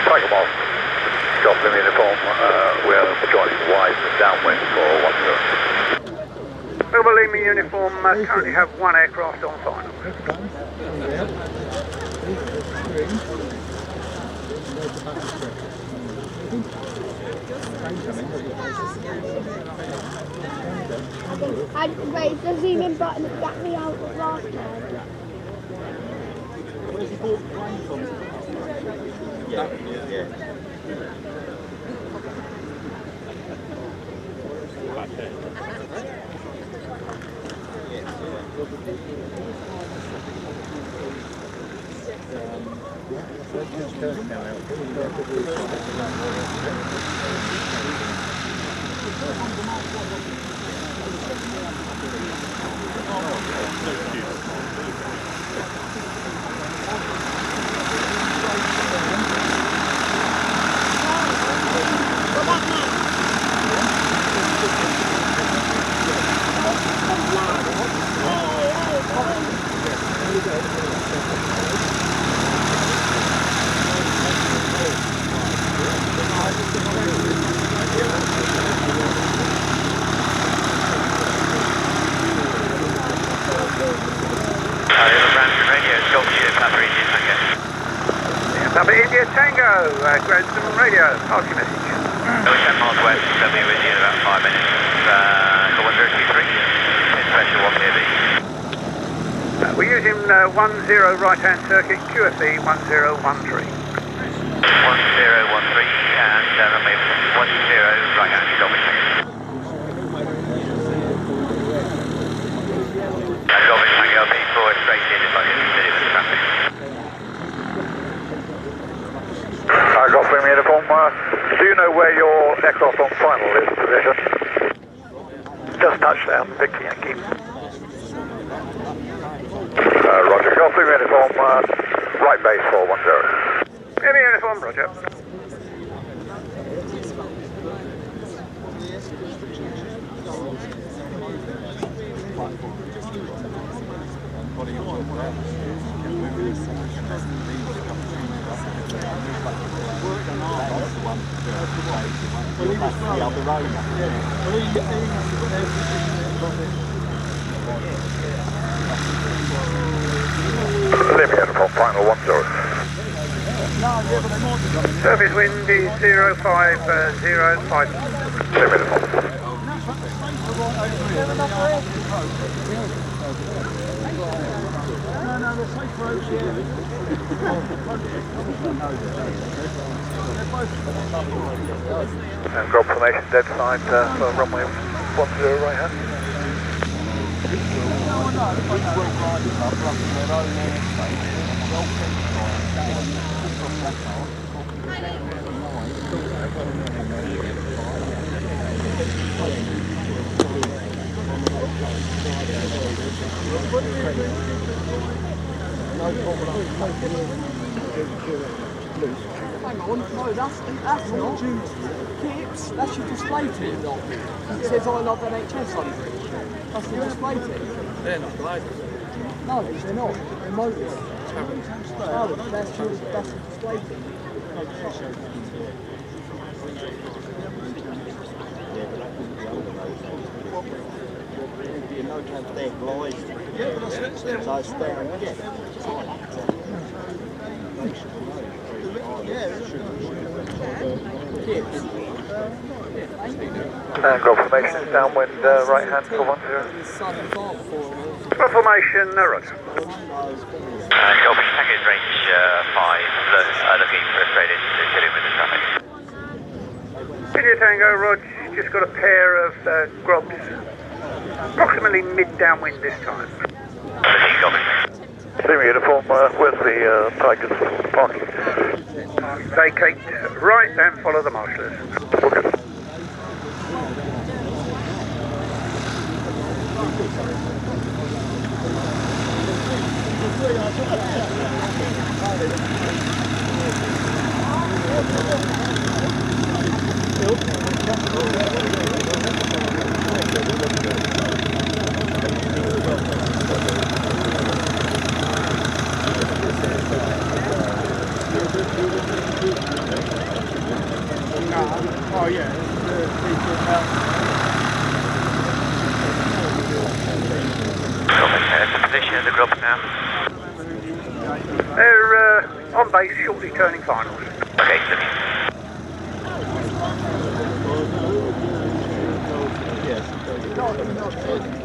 Tiger Moth, Gotham uniform, we're joining wide downwind for 10. Over Lima uniform, currently have one aircraft on final. Wait, the zoom-in button exactly out of last time. Where's he bought the plane from? Yeah. Papa India Tango, Gransden Radio, pass your message. 10 miles west, I'll be with you in about 5 minutes. Call 1023, pin pressure 1 PB. We're using 10 right-hand circuit, QFE 1013. 1013, and runway 10 right-hand, copy. Copy, Tango LP4 straight in if I can see with traffic. Gotham uniform, do you know where your aircraft on final is position? Just touchdown, Victor Yankee. Roger, Gotham uniform, right base 410. Heavy uniform, roger. Lima uniform, final 10. Surface wind is 05055. Lima uniform. And grab formation dead side for runway 10 right hand. Hang on, no, that's not. Kips, that's your display team, not. It says I love NHS on it. That's the display team. They're not gliders. No, they're not. They're motors. No, that's the display team. No chance they're gliders. Yeah, but that's them. So it's fair and get. And grab formation is downwind right hand for 10. Grab formation, roger. Copy, package range 5, looking for a straight into Chile with the traffic. India Tango, Rog, just got a pair of grobs. Approximately mid-downwind this time. Copy. Semi uniform, where's the Tigers parking? Vacate right and follow the marshallers. Okay. Oh yeah. Position of the group now. They're on base, shortly turning finals. Okay, Yes.